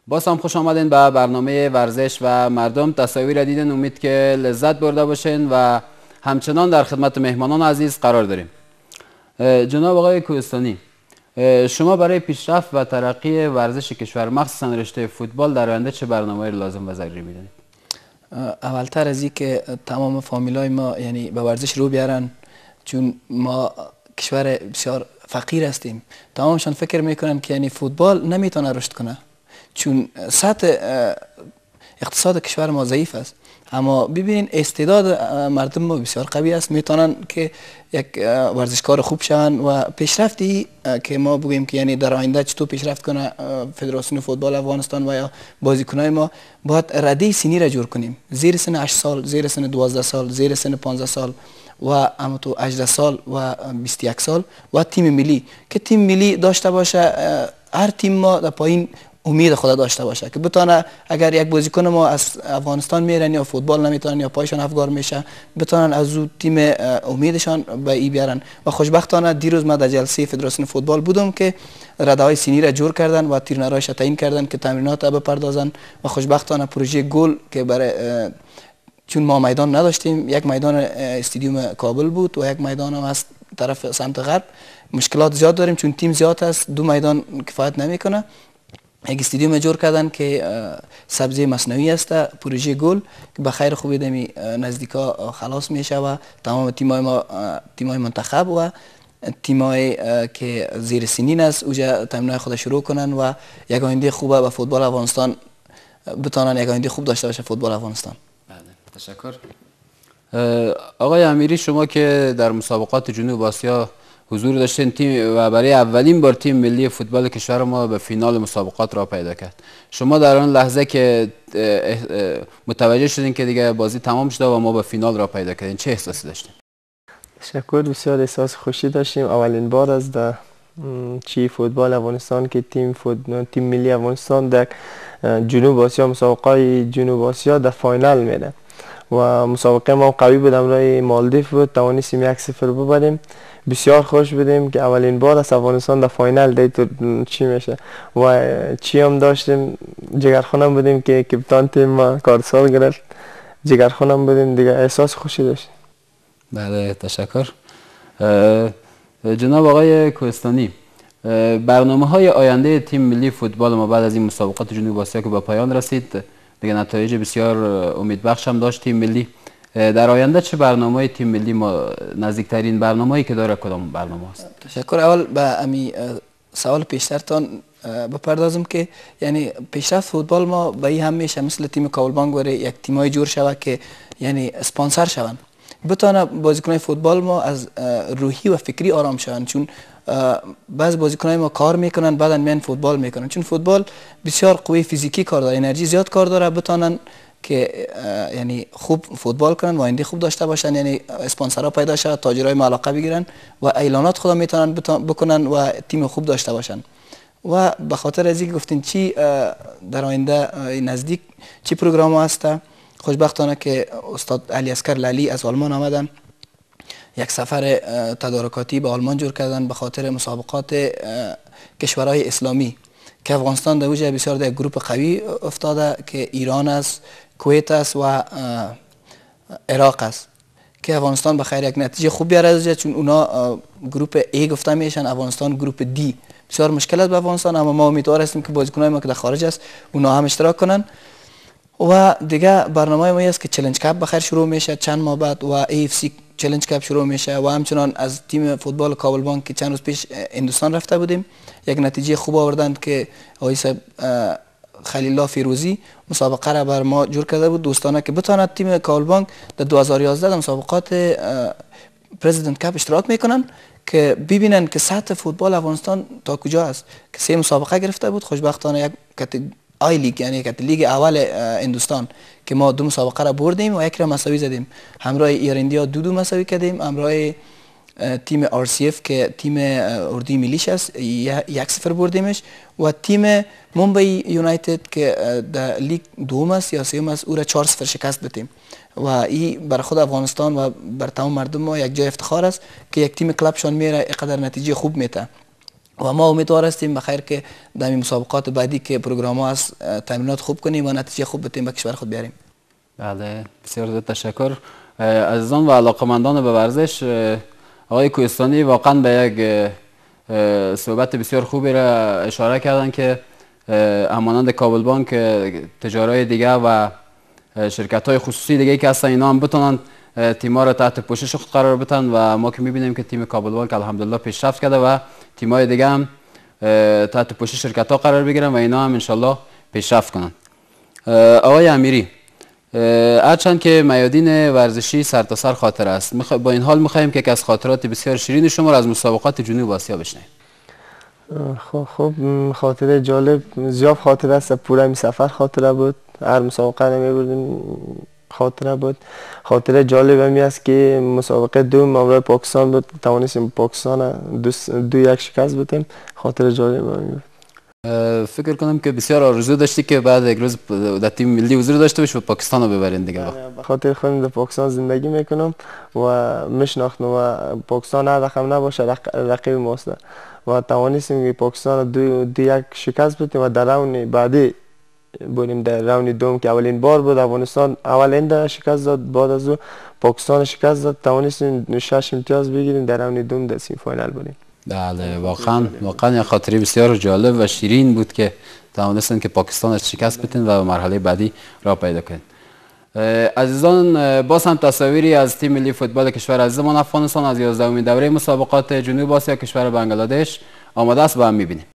باز هم خوش آمدین به برنامه ورزش و مردم. تصاویر دیدین، امید که لذت برده باشین و همچنان در خدمت مهمانان عزیز قرار داریم. جناب آقای کوهستانی، شما برای پیشرفت و ترقی ورزش کشور مخصوصا رشته فوتبال در آینده چه برنامه‌ای لازم و ضروری می‌دانید؟ اولتر از این که تمام فامیلای ما یعنی به ورزش رو بیارن، چون ما کشور بسیار فقیر هستیم. تمامشان فکر میکنن که یعنی فوتبال نمیتونه رشد کنه چون سطح اقتصاد کشور ما ضعیف است. اما ببینین استعداد مردم ما بسیار قوی است، میتونن که یک ورزشکار خوب شون و پیشرفتی که ما بگوییم که یعنی در آینده چطور پیشرفت کنه فدراسیون فوتبال افغانستان و یا بازیکنای ما، باید رده سنی را جور کنیم، زیر سن 8 سال، زیر سن 12 سال، زیر سن 15 سال و اما تو 18 سال و 21 سال و تیم ملی که تیم ملی داشته باشه. هر تیم ما در پایین امید خدا داشته باشه که بتونه اگر یک بازیکن ما از افغانستان میرن یا فوتبال نمیتونن یا پایشان افگار میشه، بتونن از او تیم امیدشان به ای بیارن. و خوشبختانه دیروز ما در جلسه فدراسیون فوتبال بودم که رده های سینی را جور کردن و ترینرهایش تعیین کردن که تمرینات بپردازن و خوشبختانه پروژه گل که برای چون ما میدان نداشتیم، یک میدان استادیوم کابل بود و یک میدان هم از طرف سمت غرب، مشکلات زیاد داریم چون تیم زیاد است، دو میدان کفایت نمیکنه. یک استادیوم جور کردن که سبزی مصنوعی است، پروژه گل که به خیر خوبی دمی نزدیکا خلاص میشه و تمام تیمای ما، تیمای منتخب و تیمای که زیر سنین است اوجا تمرینات خود شروع کنن و یک آینده خوبه به فوتبال افغانستان بتونن یک آینده خوب داشته باشه فوتبال افغانستان. بله، تشکر. آقای امیری، شما که در مسابقات جنوب آسیا حضور داشتین تیم و برای اولین بار تیم ملی فوتبال کشور ما به فینال مسابقات را پیدا کرد، شما در آن لحظه که متوجه شدین که دیگه بازی تمام شده و ما به فینال را پیدا کردین، چه احساسی داشتین؟ تشکر، بسیار احساس خوشی داشتیم. اولین بار از در چی فوتبال افغانستان که تیم ملی افغانستان در جنوب آسیا، مسابقات جنوب آسیا در فاینال میره و مسابقه ما قوی بود، امروی مالدیو بود، توانستیم 1-0 ببریم. بسیار خوش بودیم که اولین بار از افغانستان در فاینال دیت چی میشه و چی هم داشتیم، جگرخونم بودیم که کپتان تیم ما کارسال گرفت، جگرخونم بودیم دیگه، احساس خوشی داشتیم. بله، تشکر. جناب آقای کوهستانی، برنامه های آینده تیم ملی فوتبال ما بعد از این مسابقات جنوب آسیا که به پایان رسید، دیگه نتایج بسیار امیدبخش هم داشت تیم ملی، در آینده چه برنامه تیم ملی ما، نزدیکترین برنامه‌ای که داره کدام برنامه است؟ تشکر. اول به امی سوال پیشترتان بپردازم که یعنی پیشرفت فوتبال ما به این هم میشه مثل تیم کابل وره یک تیمای جور شود که یعنی اسپانسر شون، بتونه بازیکنای فوتبال ما از روحی و فکری آرام شون، چون بعض بازیکنای ما کار میکنن بعدن میان فوتبال میکنن، چون فوتبال بسیار قوی فیزیکی کار داره، انرژی زیاد کار داره، بتونن که یعنی خوب فوتبال کنن و آینده خوب داشته باشن، یعنی اسپانسرها پیدا شه، تاجرای ما علاقه بگیرن و اعلانات خود میتونن بکنن و تیم خوب داشته باشن. و به خاطر از اینکه گفتین چی در آینده نزدیک چی پروگرام هست، خوشبختانه که استاد علی اصغر لالی از آلمان آمدن، یک سفر تدارکاتی به آلمان جور کردن به خاطر مسابقات کشورهای اسلامی که افغانستان در وجه بسیار در گروپ قوی افتاده که ایران است، کویت است و عراق است که افغانستان بخیر یک نتیجه خوب بیاره، چون اونا گروپ ای گفته میشن، افغانستان گروپ دی. بسیار مشکل است به افغانستان، اما ما امیدوار هستیم که بازیکنای ما که در خارج است اونا هم اشتراک کنن. و دیگه برنامه ما است که چالش کپ بخیر شروع میشه چند ماه بعد و ای اف سی چالش کپ شروع میشه و همچنان از تیم فوتبال کابل بانک که چند روز پیش هندوستان رفته بودیم یک نتیجه خوب آوردند که آقای صاحب خلیل الله فیروزی مسابقه را بر ما جور کرده بود دوستانه که بتواند تیم کابل بانک در 2011 در مسابقات پرزیدنت کپ اشتراک میکنن که ببینن که سطح فوتبال افغانستان تا کجا است، که 3 مسابقه گرفته بود. خوشبختانه یک آی لیگ یعنی که لیگ اول هندوستان که ما 2 مسابقه را بردیم و یک را مساوی زدیم، همراه ایر ایندیا 2-2 مساوی کردیم، همراه تیم آر سی اف که تیم اردوی ملیش است 1-0 بردیمش و تیم ممبئی یونایتد که در لیگ دوم است یا سوم است او را 4-0 شکست دادیم و این بر خود افغانستان و بر تمام مردم ما یک جای افتخار است که یک تیم کلاب شان میره اینقدر نتیجه خوب میته و ما امیدوار هستیم بخیر که در این مسابقات بعدی که پروگرام ها از تمرینات خوب کنیم و نتیجه خوب بتیم به کشور خود بیاریم. بله بسیار زیاد تشکر. عزیزان و علاقمندان به ورزش، آقای کوهستانی واقعا به یک صحبت بسیار خوبی را اشاره کردن که همانند کابل بانک تجارای دیگه و شرکت های خصوصی دیگه که هستن اینا هم بتونن تیم‌ها را تحت پوشش خود قرار بدن و ما که می‌بینیم که تیم کابل بانک الحمدلله پیشرفت کرده و تیم‌های دیگه هم تحت پوشش شرکت‌ها قرار بگیرن و اینا هم انشالله پیشرفت کنن. آقای امیری، هرچند که میادین ورزشی سرتاسر خاطر است، با این حال می‌خوایم که یک از خاطرات بسیار شیرین شما را از مسابقات جنوب آسیا بشنویم. خب خاطره جالب زیاد خاطره است. پورا می سفر خاطره بود، هر مسابقه نمی‌بردیم خاطره بود. خاطره جالب همی است که مسابقه دوم امروز پاکستان بود، توانستیم پاکستان 2-1 شکست بدیم. خاطره جالب همی بود. فکر کنم که بسیار آرزو داشتی که بعد یک روز در تیم ملی حضور داشته باشی و پاکستان رو ببرین دیگه. خاطر خودم در پاکستان زندگی میکنم و میشناختم و پاکستان هر رقم نباشه رقیب ماست و توانستیم که پاکستان 2-1 شکست بدیم و در راند بعدی بودیم. در راند دوم که اولین بار بود افغانستان اولین شکست داد، بعد از او پاکستان شکست داد، توانستیم 6 امتیاز بگیریم. در راند دوم در سیم فاینال بودیم. بله واقعا یک خاطره بسیار جالب و شیرین بود که توانستن که پاکستان از شکست بدن و به مرحله بعدی راه پیدا کنن. عزیزان، باز هم تصاویری از تیم ملی فوتبال کشور عزیزمان افغانستان از 11مین دوره مسابقات جنوب آسیا کشور بنگلادش آماده است و هم می‌بینیم.